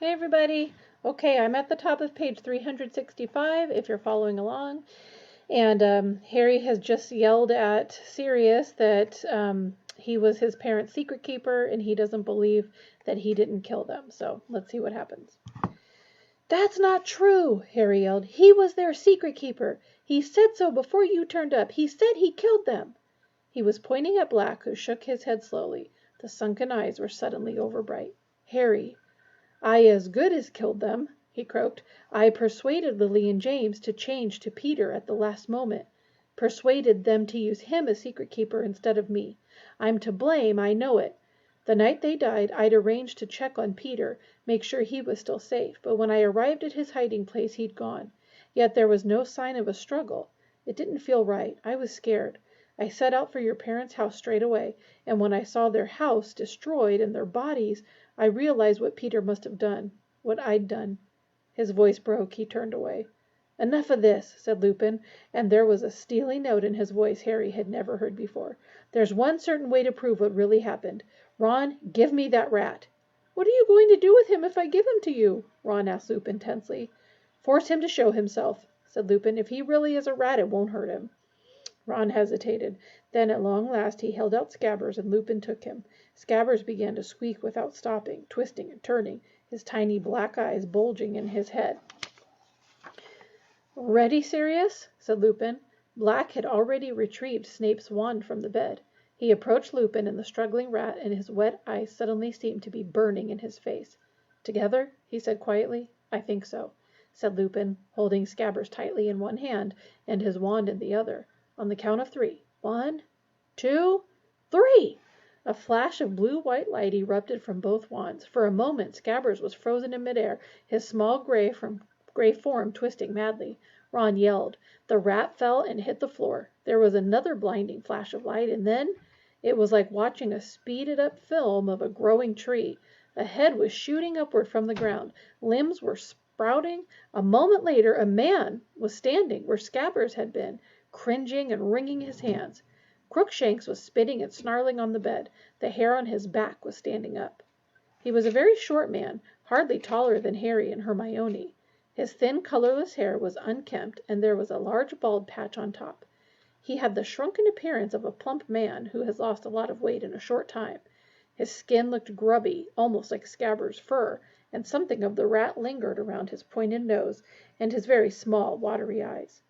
Hey everybody. Okay, I'm at the top of page 365 if you're following along. And Harry has just yelled at Sirius that he was his parents' secret keeper and he doesn't believe that he didn't kill them. So let's see what happens. That's not true, Harry yelled. He was their secret keeper. He said so before you turned up. He said he killed them. He was pointing at Black, who shook his head slowly. The sunken eyes were suddenly overbright. Harry, I as good as killed them, he croaked. I persuaded Lily and James to change to Peter at the last moment. Persuaded them to use him as secret keeper instead of me. I'm to blame, I know it. The night they died, I'd arranged to check on Peter, make sure he was still safe, but when I arrived at his hiding place, he'd gone. Yet there was no sign of a struggle. It didn't feel right. I was scared. I set out for your parents' house straight away, and when I saw their house destroyed and their bodies, I realized what Peter must have done, what I'd done. His voice broke. He turned away. Enough of this, said Lupin, and there was a steely note in his voice Harry had never heard before. There's one certain way to prove what really happened. Ron, give me that rat. What are you going to do with him if I give him to you? Ron asked Lupin tensely. Force him to show himself, said Lupin. If he really is a rat, it won't hurt him. Ron hesitated. Then, at long last, he held out Scabbers, and Lupin took him. Scabbers began to squeak without stopping, twisting and turning, his tiny black eyes bulging in his head. Ready, Sirius? Said Lupin. Black had already retrieved Snape's wand from the bed. He approached Lupin and the struggling rat, and his wet eyes suddenly seemed to be burning in his face. Together? He said quietly. I think so, said Lupin, holding Scabbers tightly in one hand and his wand in the other. On the count of 3. 1, 2, 3! A flash of blue-white light erupted from both wands. For a moment Scabbers was frozen in midair, his small gray form twisting madly. Ron yelled. The rat fell and hit the floor. There was another blinding flash of light, and then it was like watching a speeded-up film of a growing tree. A head was shooting upward from the ground. Limbs were sprouting. A moment later a man was standing where Scabbers had been, cringing and wringing his hands. Crookshanks was spitting and snarling on the bed. The hair on his back was standing up. He was a very short man, hardly taller than Harry and Hermione. His thin, colorless hair was unkempt, and there was a large bald patch on top. He had the shrunken appearance of a plump man who has lost a lot of weight in a short time. His skin looked grubby, almost like Scabbers' fur, and something of the rat lingered around his pointed nose and his very small, watery eyes.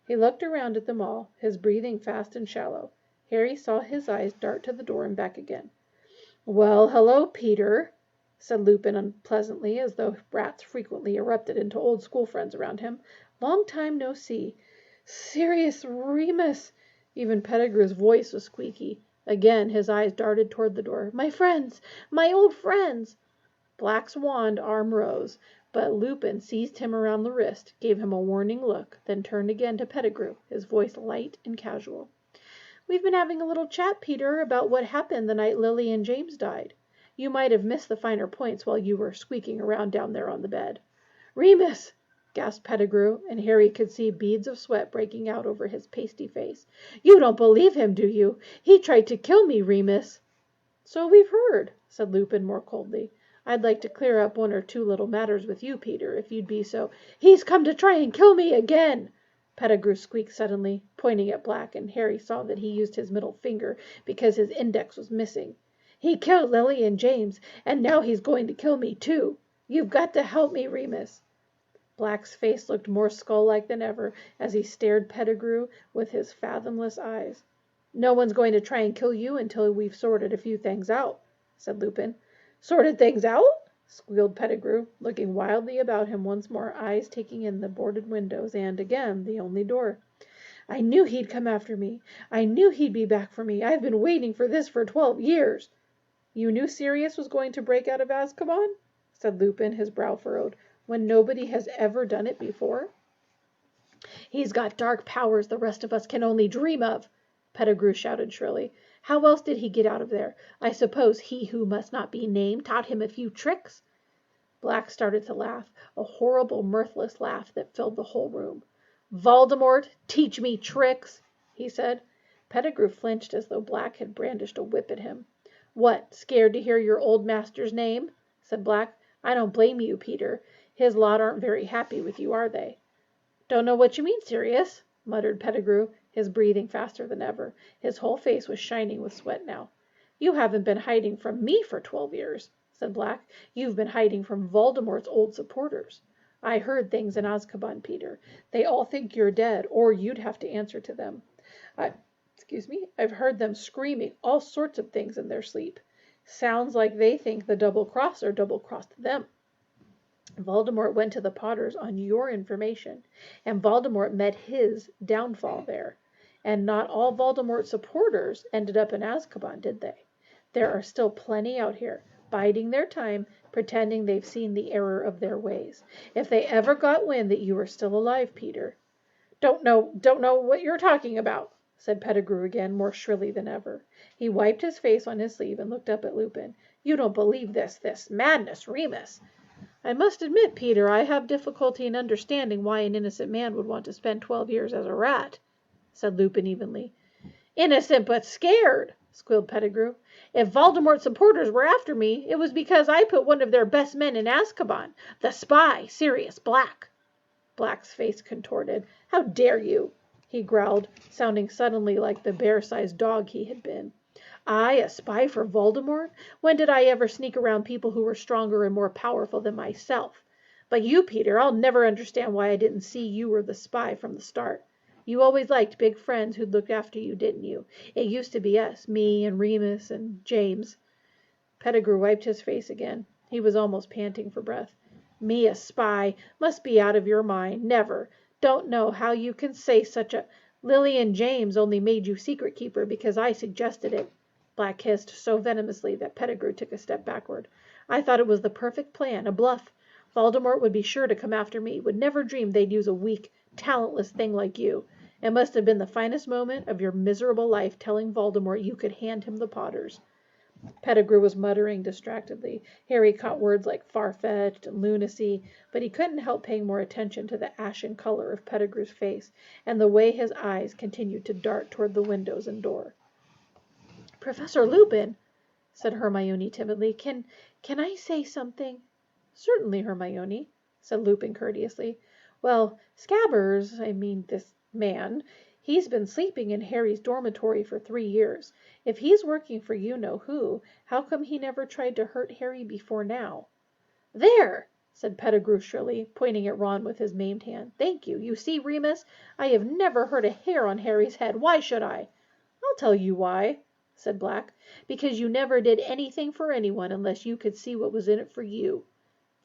He looked around at them all, his breathing fast and shallow. Harry saw his eyes dart to the door and back again. Well, hello, Peter, said Lupin unpleasantly, as though rats frequently erupted into old school friends around him. Long time no see. Sirius Remus! Even Pettigrew's voice was squeaky. Again his eyes darted toward the door. My friends! My old friends! Black's wand arm rose, but Lupin seized him around the wrist, gave him a warning look, then turned again to Pettigrew, his voice light and casual. We've been having a little chat, Peter, about what happened the night Lily and James died. You might have missed the finer points while you were squeaking around down there on the bed. Remus! Gasped Pettigrew, and Harry could see beads of sweat breaking out over his pasty face. You don't believe him, do you? He tried to kill me, Remus. So we've heard, said Lupin more coldly. I'd like to clear up 1 or 2 little matters with you, Peter, if you'd be so. He's come to try and kill me again, Pettigrew squeaked suddenly, pointing at Black, and Harry saw that he used his middle finger because his index was missing. He killed Lily and James, and now he's going to kill me too. You've got to help me, Remus. Black's face looked more skull-like than ever as he stared Pettigrew with his fathomless eyes. No one's going to try and kill you until we've sorted a few things out, said Lupin. Sorted things out? Squealed Pettigrew, looking wildly about him once more, eyes taking in the boarded windows and, again, the only door. I knew he'd come after me. I knew he'd be back for me. I've been waiting for this for 12 years. You knew Sirius was going to break out of Azkaban? Said Lupin, his brow furrowed, when nobody has ever done it before. He's got dark powers the rest of us can only dream of, Pettigrew shouted shrilly. How else did he get out of there? I suppose he who must not be named taught him a few tricks. Black started to laugh, a horrible, mirthless laugh that filled the whole room. Voldemort, teach me tricks, he said. Pettigrew flinched as though Black had brandished a whip at him. What, scared to hear your old master's name? Said Black. I don't blame you, Peter. His lot aren't very happy with you, are they?" "Don't know what you mean, Sirius," muttered Pettigrew, his breathing faster than ever. His whole face was shining with sweat now. "You haven't been hiding from me for 12 years," said Black. "You've been hiding from Voldemort's old supporters. I heard things in Azkaban, Peter. They all think you're dead, or you'd have to answer to them. I've heard them screaming all sorts of things in their sleep. Sounds like they think the double-crosser double-crossed them. Voldemort went to the Potters on your information, and Voldemort met his downfall there. And not all Voldemort's supporters ended up in Azkaban, did they? There are still plenty out here, biding their time, pretending they've seen the error of their ways. If they ever got wind that you were still alive, Peter—" Don't know what you're talking about," said Pettigrew again, more shrilly than ever. He wiped his face on his sleeve and looked up at Lupin. "You don't believe this madness, Remus." "I must admit, Peter, I have difficulty in understanding why an innocent man would want to spend 12 years as a rat," said Lupin evenly. "Innocent but scared," squealed Pettigrew. "If Voldemort's supporters were after me, it was because I put one of their best men in Azkaban, the spy, Sirius Black." Black's face contorted. "How dare you?" he growled, sounding suddenly like the bear-sized dog he had been. "I, a spy for Voldemort? When did I ever sneak around people who were stronger and more powerful than myself? But you, Peter, I'll never understand why I didn't see you were the spy from the start. You always liked big friends who'd look after you, didn't you? It used to be us, me and Remus and James." Pettigrew wiped his face again. He was almost panting for breath. "Me a spy? Must be out of your mind. Never. Don't know how you can say such a— Lily and James only made you secret keeper because I suggested it." Black hissed so venomously that Pettigrew took a step backward. "I thought it was the perfect plan, a bluff. Voldemort would be sure to come after me, would never dream they'd use a weak, talentless thing like you. It must have been the finest moment of your miserable life telling Voldemort you could hand him the Potters." Pettigrew was muttering distractedly. Harry caught words like far-fetched and lunacy, but he couldn't help paying more attention to the ashen color of Pettigrew's face and the way his eyes continued to dart toward the windows and door. "Professor Lupin," said Hermione timidly, "can I say something?" "Certainly, Hermione," said Lupin courteously. "Well, this man, he's been sleeping in Harry's dormitory for 3 years. If he's working for you-know-who, how come he never tried to hurt Harry before now?" "There!" said Pettigrew shrilly, pointing at Ron with his maimed hand. "Thank you. You see, Remus, I have never hurt a hair on Harry's head. Why should I?" "I'll tell you why," said Black. "Because you never did anything for anyone unless you could see what was in it for you.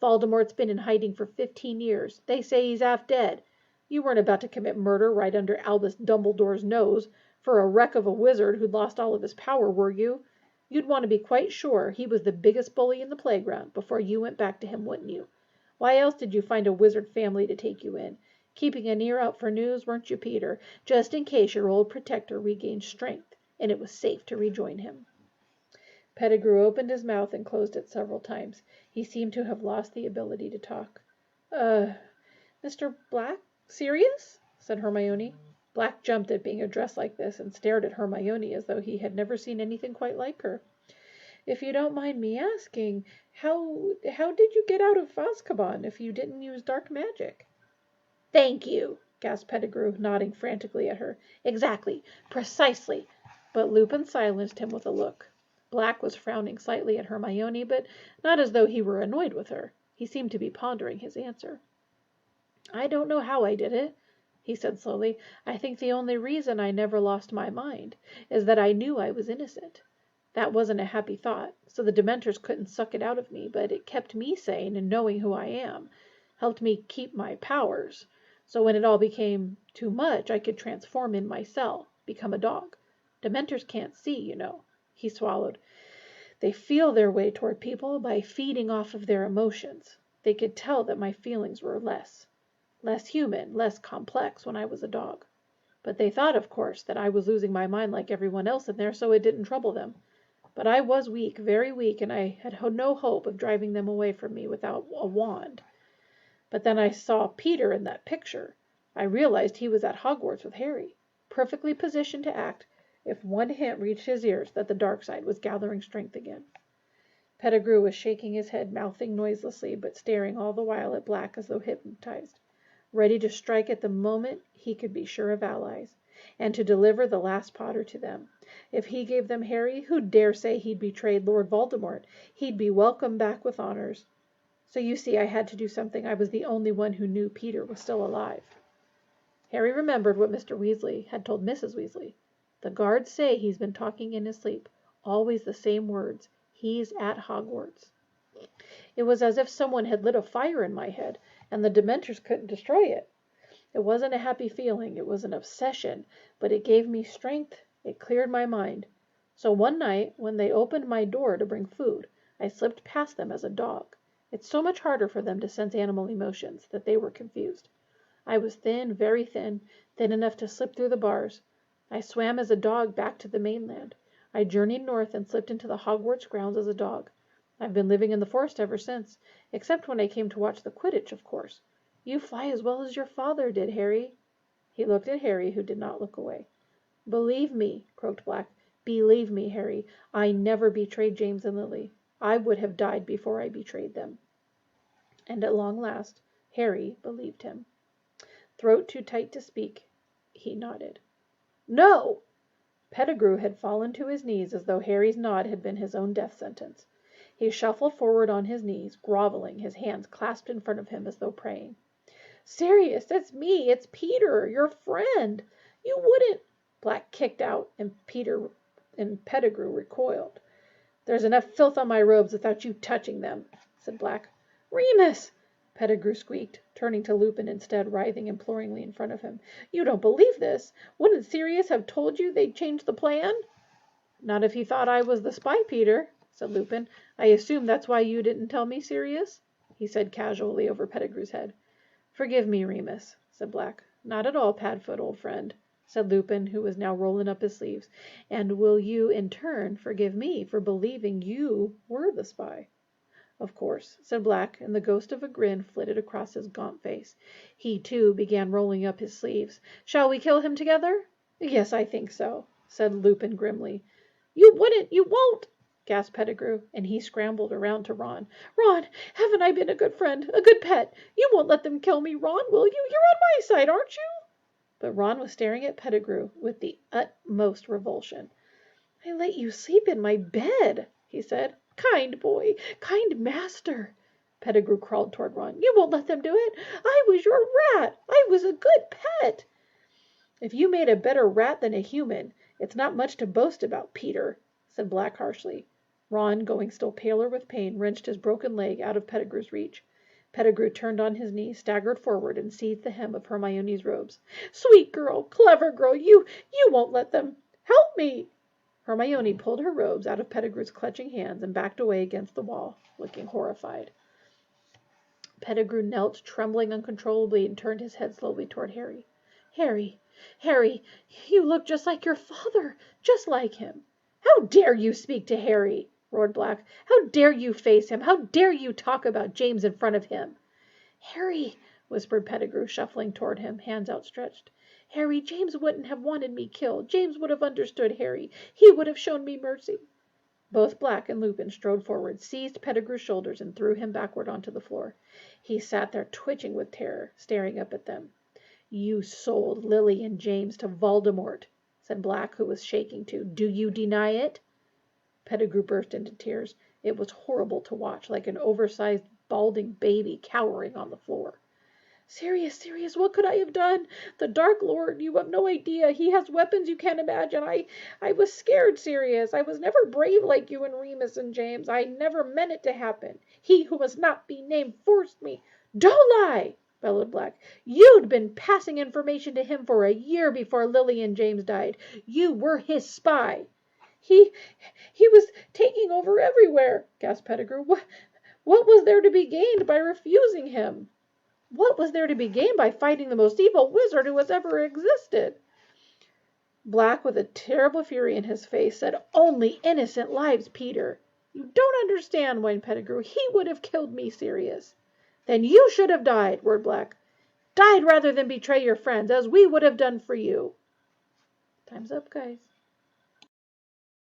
Voldemort's been in hiding for 15 years. They say he's half dead. You weren't about to commit murder right under Albus Dumbledore's nose for a wreck of a wizard who'd lost all of his power, were you? You'd want to be quite sure he was the biggest bully in the playground before you went back to him, wouldn't you? Why else did you find a wizard family to take you in? Keeping an ear out for news, weren't you, Peter? Just in case your old protector regained strength, and it was safe to rejoin him." Pettigrew opened his mouth and closed it several times. He seemed to have lost the ability to talk. Mr. Black? Serious?" said Hermione. Black jumped at being addressed like this and stared at Hermione as though he had never seen anything quite like her. "If you don't mind me asking, how did you get out of Azkaban if you didn't use dark magic?" "Thank you," gasped Pettigrew, nodding frantically at her. "Exactly. Precisely." But Lupin silenced him with a look. Black was frowning slightly at Hermione, but not as though he were annoyed with her. He seemed to be pondering his answer. "I don't know how I did it," he said slowly. "I think the only reason I never lost my mind is that I knew I was innocent. That wasn't a happy thought, so the Dementors couldn't suck it out of me, but it kept me sane and knowing who I am, helped me keep my powers. So when it all became too much, I could transform in myself, become a dog. Dementors can't see, you know." He swallowed. "They feel their way toward people by feeding off of their emotions. They could tell that my feelings were less human, less complex when I was a dog. But they thought, of course, that I was losing my mind like everyone else in there, so it didn't trouble them. But I was weak, very weak, and I had no hope of driving them away from me without a wand. But then I saw Peter in that picture. I realized he was at Hogwarts with Harry, perfectly positioned to act if one hint reached his ears that the dark side was gathering strength again." Pettigrew was shaking his head, mouthing noiselessly, but staring all the while at Black as though hypnotized, ready to strike at the moment he could be sure of allies, and to deliver the last Potter to them. If he gave them Harry, who'd dare say he'd betrayed Lord Voldemort? He'd be welcomed back with honors. So you see, I had to do something. I was the only one who knew Peter was still alive. Harry remembered what Mr. Weasley had told Mrs. Weasley. The guards say he's been talking in his sleep. Always the same words. He's at Hogwarts. It was as if someone had lit a fire in my head, and the Dementors couldn't destroy it. It wasn't a happy feeling. It was an obsession, but it gave me strength. It cleared my mind. So one night, when they opened my door to bring food, I slipped past them as a dog. It's so much harder for them to sense animal emotions that they were confused. I was thin, very thin, thin enough to slip through the bars. I swam as a dog back to the mainland. I journeyed north and slipped into the Hogwarts grounds as a dog. I've been living in the forest ever since, except when I came to watch the Quidditch, of course. You fly as well as your father did, Harry. He looked at Harry, who did not look away. Believe me, croaked Black. Believe me, Harry. I never betrayed James and Lily. I would have died before I betrayed them. And at long last, Harry believed him. Throat too tight to speak, he nodded. No! Pettigrew had fallen to his knees as though Harry's nod had been his own death sentence. He shuffled forward on his knees, groveling, his hands clasped in front of him as though praying. Sirius, it's me, it's Peter, your friend. You wouldn't. Black kicked out, and Pettigrew recoiled. There's enough filth on my robes without you touching them, said Black. Remus! Pettigrew squeaked, turning to Lupin instead, writhing imploringly in front of him. You don't believe this? Wouldn't Sirius have told you they'd changed the plan? Not if he thought I was the spy, Peter, said Lupin. I assume that's why you didn't tell me, Sirius? He said casually over Pettigrew's head. Forgive me, Remus, said Black. Not at all, Padfoot, old friend, said Lupin, who was now rolling up his sleeves. And will you, in turn, forgive me for believing you were the spy? Of course, said Black, and the ghost of a grin flitted across his gaunt face. He, too, began rolling up his sleeves. Shall we kill him together? Yes, I think so, said Lupin grimly. You wouldn't! You won't! Gasped Pettigrew, and he scrambled around to Ron. Ron, haven't I been a good friend, a good pet? You won't let them kill me, Ron, will you? You're on my side, aren't you? But Ron was staring at Pettigrew with the utmost revulsion. I let you sleep in my bed, he said. Kind boy, kind master. Pettigrew crawled toward Ron. You won't let them do it? I was your rat. I was a good pet. If you made a better rat than a human, it's not much to boast about, Peter, said Black harshly. Ron, going still paler with pain, wrenched his broken leg out of Pettigrew's reach. Pettigrew turned on his knee, staggered forward, and seized the hem of Hermione's robes. Sweet girl, clever girl, you won't let them. Help me! Hermione pulled her robes out of Pettigrew's clutching hands and backed away against the wall, looking horrified. Pettigrew knelt, trembling uncontrollably, and turned his head slowly toward Harry. Harry, you look just like your father, just like him. How dare you speak to Harry? Roared Black. How dare you face him? How dare you talk about James in front of him? Harry, whispered Pettigrew, shuffling toward him, hands outstretched. Harry, James wouldn't have wanted me killed. James would have understood, Harry. He would have shown me mercy. Both Black and Lupin strode forward, seized Pettigrew's shoulders, and threw him backward onto the floor. He sat there twitching with terror, staring up at them. You sold Lily and James to Voldemort, said Black, who was shaking too. Do you deny it? Pettigrew burst into tears. It was horrible to watch, like an oversized, balding baby cowering on the floor. Sirius, what could I have done? The Dark Lord, you have no idea. He has weapons you can't imagine. I was scared, Sirius. I was never brave like you and Remus and James. I never meant it to happen. He who must not be named forced me. Don't lie, bellowed Black. You'd been passing information to him for a year before Lily and James died. You were his spy. He was taking over everywhere, gasped Pettigrew. What was there to be gained by refusing him? What was there to be gained by fighting the most evil wizard who has ever existed? Black, with a terrible fury in his face, said, Only innocent lives, Peter. You don't understand, whined Pettigrew. He would have killed me, Sirius. Then you should have died, roared Black. Died rather than betray your friends, as we would have done for you. Time's up, guys.